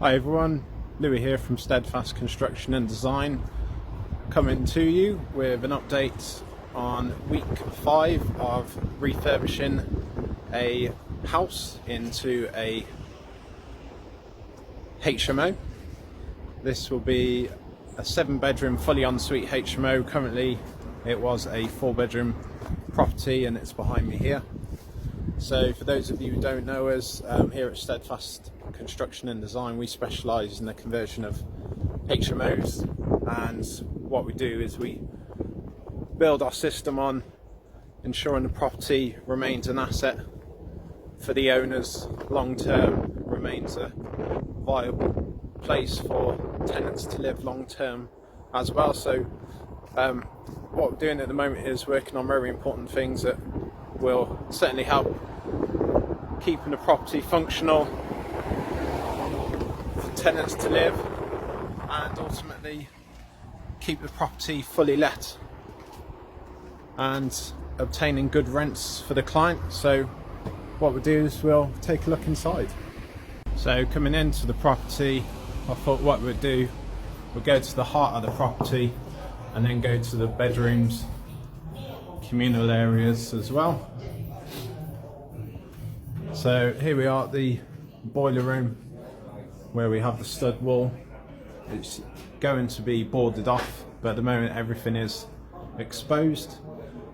Hi everyone, Louis here from Steadfast Construction and Design, coming to you with an update on week 5 of refurbishing a house into a HMO. This will be a 7-bedroom fully ensuite HMO. Currently it was a 4-bedroom property and it's behind me here. So for those of you who don't know us, here at Steadfast Construction and Design, we specialise in the conversion of HMOs, and what we do is we build our system on ensuring the property remains an asset for the owners long term, remains a viable place for tenants to live long term as well. So what we're doing at the moment is working on very important things that will certainly help keeping the property functional for tenants to live, and ultimately keep the property fully let and obtaining good rents for the client. So what we'll do is we'll take a look inside. So coming into the property, I thought what we'd do, we'll go to the heart of the property and then go to the bedrooms, communal areas as well. So here we are at the boiler room where we have the stud wall. It's going to be boarded off, but at the moment everything is exposed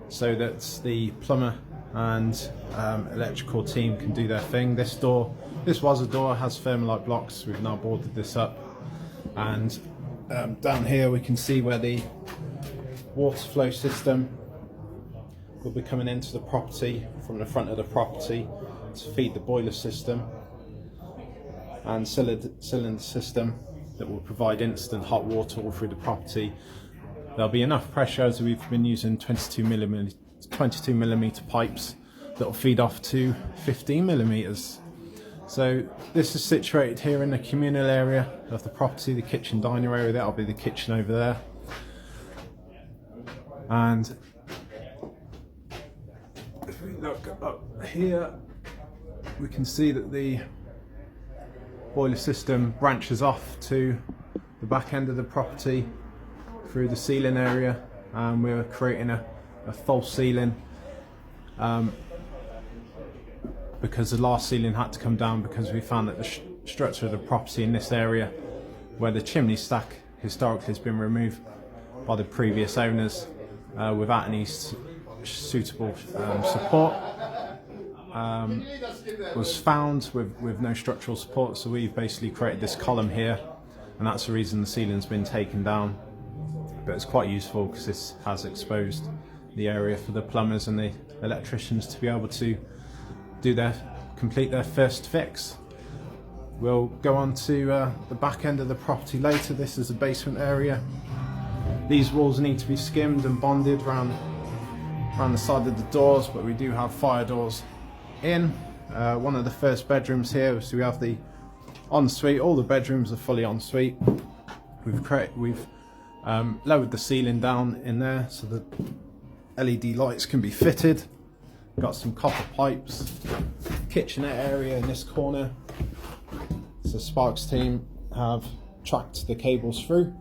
so that the plumber and electrical team can do their thing. This was a door, has thermalite blocks. We've now boarded this up, and down here we can see where the water flow system will be coming into the property from the front of the property to feed the boiler system and cylinder system that will provide instant hot water all through the property. There'll be enough pressure, as we've been using 22mm pipes that will feed off to 15mm. So this is situated here in the communal area of the property, the kitchen diner area. That'll be the kitchen over there. And if we look up here, we can see that the boiler system branches off to the back end of the property through the ceiling area, and we're creating a false ceiling because the last ceiling had to come down because we found that the structure of the property in this area, where the chimney stack historically has been removed by the previous owners without any suitable support, was found with no structural support. So we've basically created this column here, and that's the reason the ceiling's been taken down. But it's quite useful because this has exposed the area for the plumbers and the electricians to be able to complete their first fix. We'll go on to the back end of the property later. This is the basement area. These walls need to be skimmed and bonded around the side of the doors, but we do have fire doors in. One of the first bedrooms here, so we have the ensuite. All the bedrooms are fully ensuite. We've lowered the ceiling down in there so that LED lights can be fitted. Got some copper pipes. Kitchenette area in this corner. So Sparks team have tracked the cables through.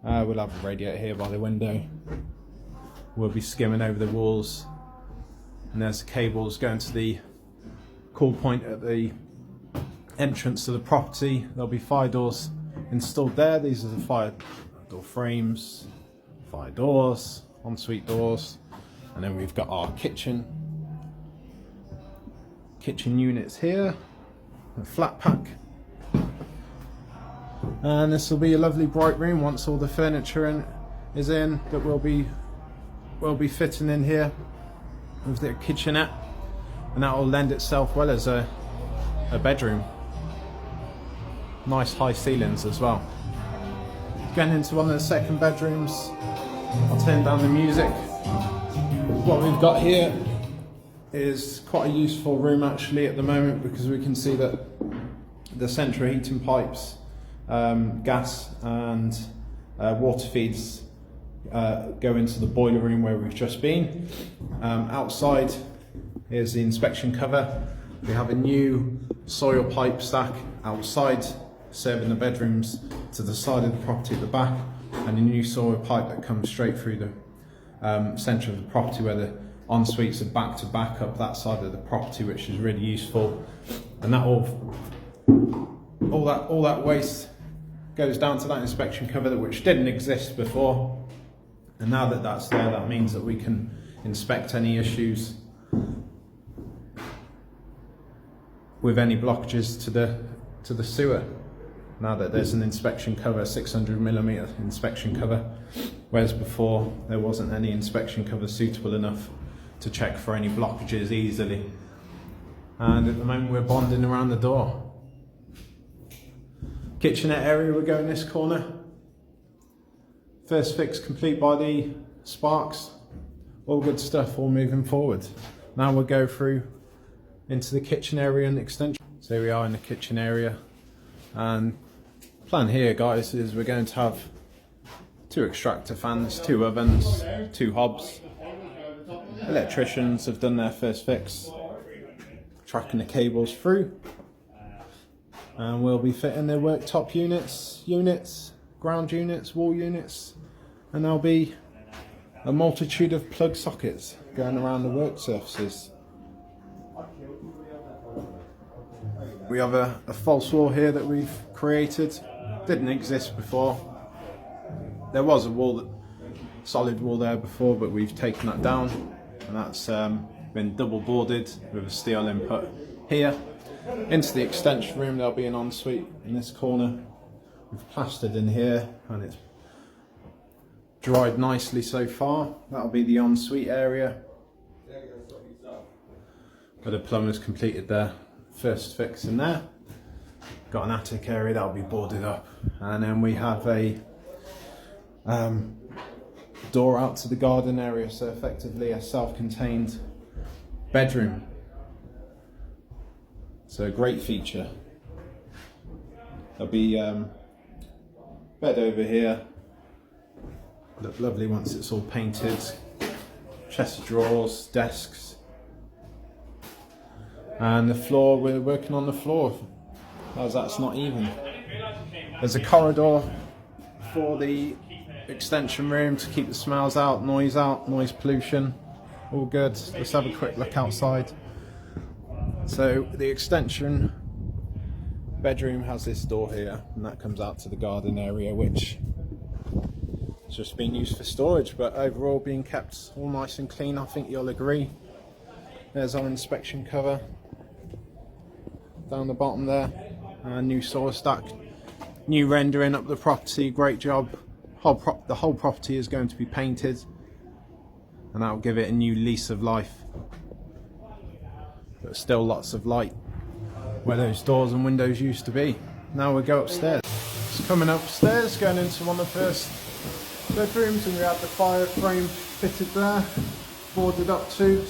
We'll have a radiator here by the window. We'll be skimming over the walls, and there's the cables going to the cool point at the entrance to the property. There'll be fire doors installed there. These are the fire door frames, fire doors, ensuite doors, and then we've got our kitchen units here, a flat pack, and this will be a lovely bright room once all the furniture is in that we'll be fitting in here with the kitchenette, and that will lend itself well as a bedroom. Nice high ceilings as well. Getting into one of the second bedrooms, I'll turn down the music. What we've got here is quite a useful room actually at the moment, because we can see that the central heating pipes, gas and water feeds go into the boiler room where we've just been. Outside is the inspection cover. We have a new soil pipe stack outside serving the bedrooms to the side of the property at the back, and a new sewer pipe that comes straight through the centre of the property, where the en-suites are back to back up that side of the property, which is really useful. And that all that waste goes down to that inspection cover, which didn't exist before. And now that that's there, that means that we can inspect any issues with any blockages to the sewer. Now that there's an inspection cover, 600mm inspection cover, whereas before there wasn't any inspection cover suitable enough to check for any blockages easily. And at the moment we're bonding around the door. Kitchenette area, we're going this corner. First fix complete by the sparks. All good stuff, all moving forward. Now we'll go through into the kitchen area and extension. So here we are in the kitchen area, and plan here, guys, is we're going to have 2 extractor fans, 2 ovens, 2 hobs. Electricians have done their first fix, tracking the cables through, and we'll be fitting their worktop units, ground units, wall units, and there'll be a multitude of plug sockets going around the work surfaces. We have a false wall here that we've created. Didn't exist before. There was a solid wall there before, but we've taken that down, and that's been double boarded with a steel input here. Into the extension room, there'll be an ensuite in this corner. We've plastered in here, and it's dried nicely so far. That'll be the ensuite area. But the plumber's completed their first fix in there. Got an attic area that'll be boarded up, and then we have a door out to the garden area, so effectively a self-contained bedroom. So a great feature. There'll be bed over here. Look lovely once it's all painted. Chest of drawers, desks, and the floor. We're working on the floor, as that's not even. There's a corridor for the extension room to keep the smells out, noise pollution. All good. Let's have a quick look outside. So the extension bedroom has this door here, and that comes out to the garden area, which has just been used for storage, but overall being kept all nice and clean, I think you'll agree. There's our inspection cover down the bottom there, new saw stack, new rendering up the property, great job. The whole property is going to be painted, and that will give it a new lease of life. But still lots of light where those doors and windows used to be. Now we'll go upstairs. It's coming upstairs, going into one of the first bedrooms, and we have the fire frame fitted there, boarded up too.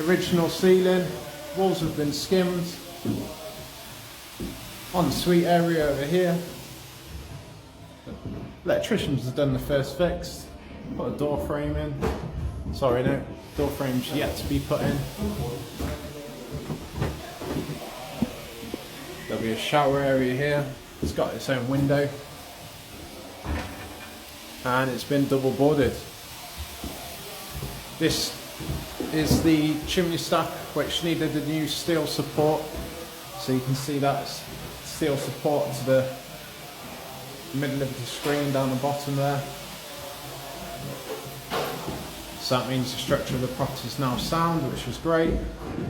Original ceiling, walls have been skimmed. Ensuite area over here. Electricians have done the first fix, put a door frame in. Sorry, no, door frame's yet to be put in. There'll be a shower area here. It's got its own window, and it's been double boarded. This is the chimney stack, which needed a new steel support. So you can see that's steel support to the middle of the screen down the bottom there. So that means the structure of the property is now sound, which is great.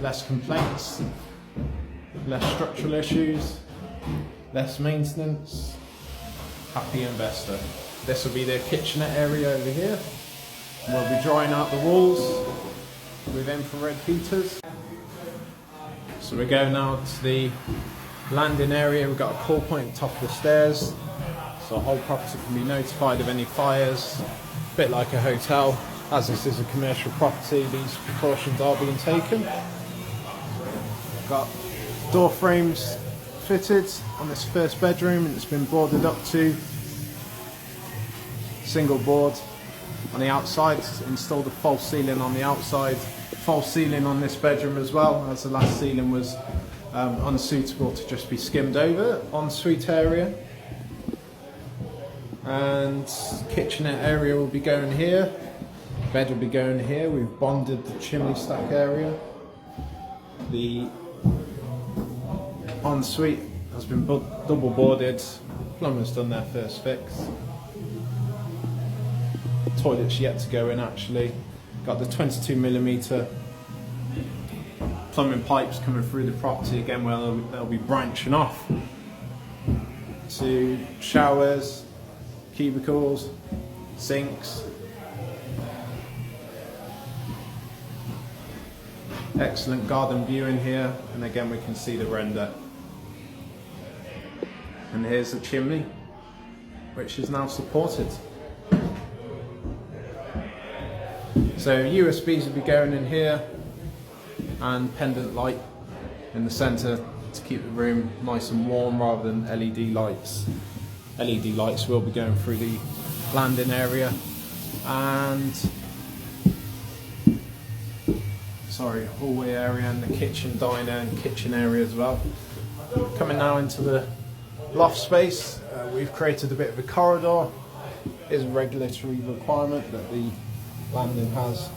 Less complaints, less structural issues, less maintenance. Happy investor. This will be the kitchenette area over here. We'll be drying out the walls with infrared heaters. So we go now to the landing area. We've got a call point at the top of the stairs, so the whole property can be notified of any fires. A bit like a hotel. As this is a commercial property, these precautions are being taken. Got door frames fitted on this first bedroom, and it's been boarded up to single board on the outside. Installed a false ceiling on the outside, false ceiling on this bedroom as well, as the last ceiling was unsuitable to just be skimmed over. Ensuite area. And kitchenette area will be going here. Bed will be going here. We've bonded the chimney stack area. The ensuite has been double boarded. Plumber's done their first fix. Toilet's yet to go in actually. Got the 22mm plumbing pipes coming through the property again, where they'll be branching off to showers, cubicles, sinks. Excellent garden view in here, and again we can see the render. And here's the chimney, which is now supported. So USBs will be going in here, and pendant light in the centre to keep the room nice and warm rather than LED lights. LED lights will be going through the landing area, and hallway area, and the kitchen, diner and kitchen area as well. Coming now into the loft space, we've created a bit of a corridor. It is a regulatory requirement that the landing has,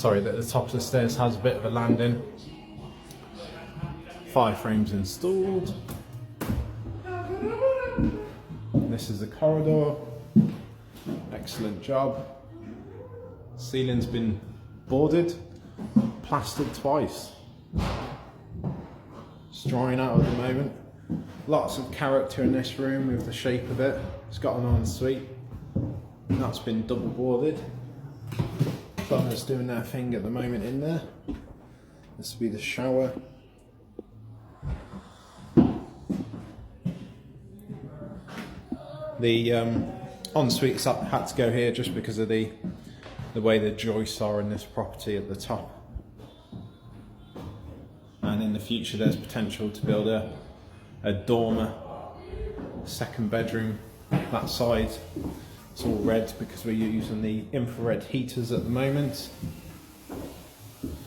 that the top of the stairs has a bit of a landing. 5 frames installed. This is the corridor. Excellent job. Ceiling's been boarded, plastered twice. It's drying out at the moment. Lots of character in this room with the shape of it. It's got an ensuite. That's been double boarded. Plumbers doing their thing at the moment in there. This will be the shower. The ensuite had to go here just because of the way the joists are in this property at the top. And in the future there's potential to build a dormer, second bedroom that side. It's all red because we're using the infrared heaters at the moment.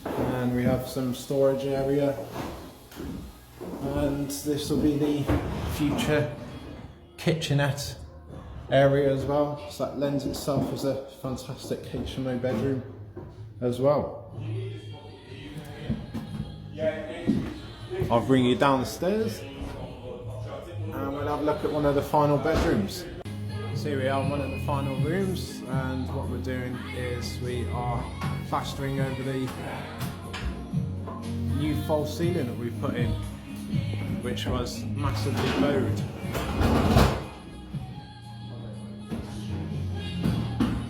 And we have some storage area. And this will be the future kitchenette area as well. So that lends itself as a fantastic HMO bedroom as well. I'll bring you downstairs and we'll have a look at one of the final bedrooms. So here we are in one of the final rooms, and what we're doing is we are plastering over the new false ceiling that we put in, which was massively bowed.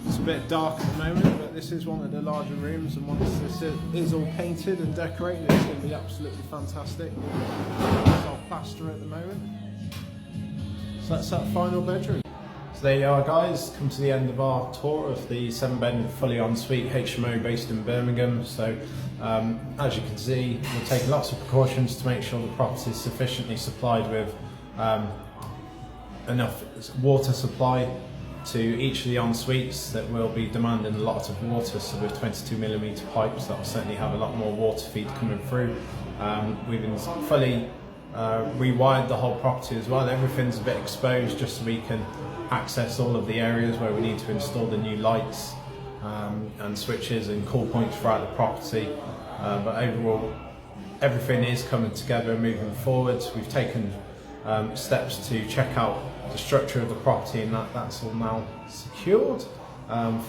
It's a bit dark at the moment, but this is one of the larger rooms, and once this is all painted and decorated, it's going to be absolutely fantastic. It's our plaster at the moment. So that's that final bedroom. So there you are guys, come to the end of our tour of the 7-bed fully ensuite HMO based in Birmingham. So as you can see, we're taking lots of precautions to make sure the property is sufficiently supplied with enough water supply to each of the en-suites that will be demanding a lot of water. So with 22mm pipes, that will certainly have a lot more water feed coming through. We've been fully rewired the whole property as well. Everything's a bit exposed just so we can access all of the areas where we need to install the new lights and switches and call points throughout the property. But overall, everything is coming together and moving forward. We've taken steps to check out the structure of the property, and that's all now secured.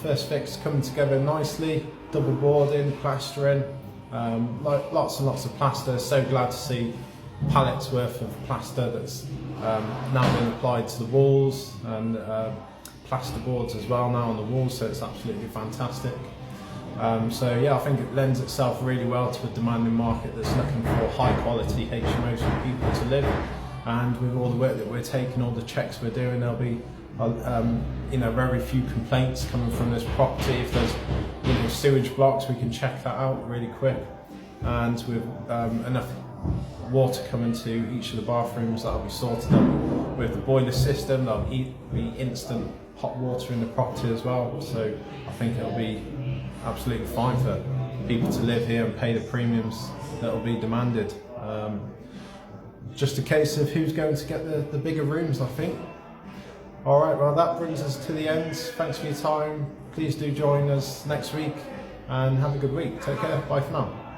First fix coming together nicely, double boarding, plastering, lots and lots of plaster. So glad to see pallets worth of plaster that's now been applied to the walls, and plaster boards as well now on the walls, so it's absolutely fantastic. So yeah, I think it lends itself really well to a demanding market that's looking for high quality HMOs for people to live. And with all the work that we're taking, all the checks we're doing, there'll be very few complaints coming from this property. If there's sewage blocks, we can check that out really quick. And with enough water coming to each of the bathrooms, that'll be sorted out. With the boiler system, there'll be instant hot water in the property as well. So I think it'll be absolutely fine for people to live here and pay the premiums that will be demanded. Just a case of who's going to get the bigger rooms, I think. Alright, well that brings us to the end. Thanks for your time. Please do join us next week and have a good week. Take care. Bye for now.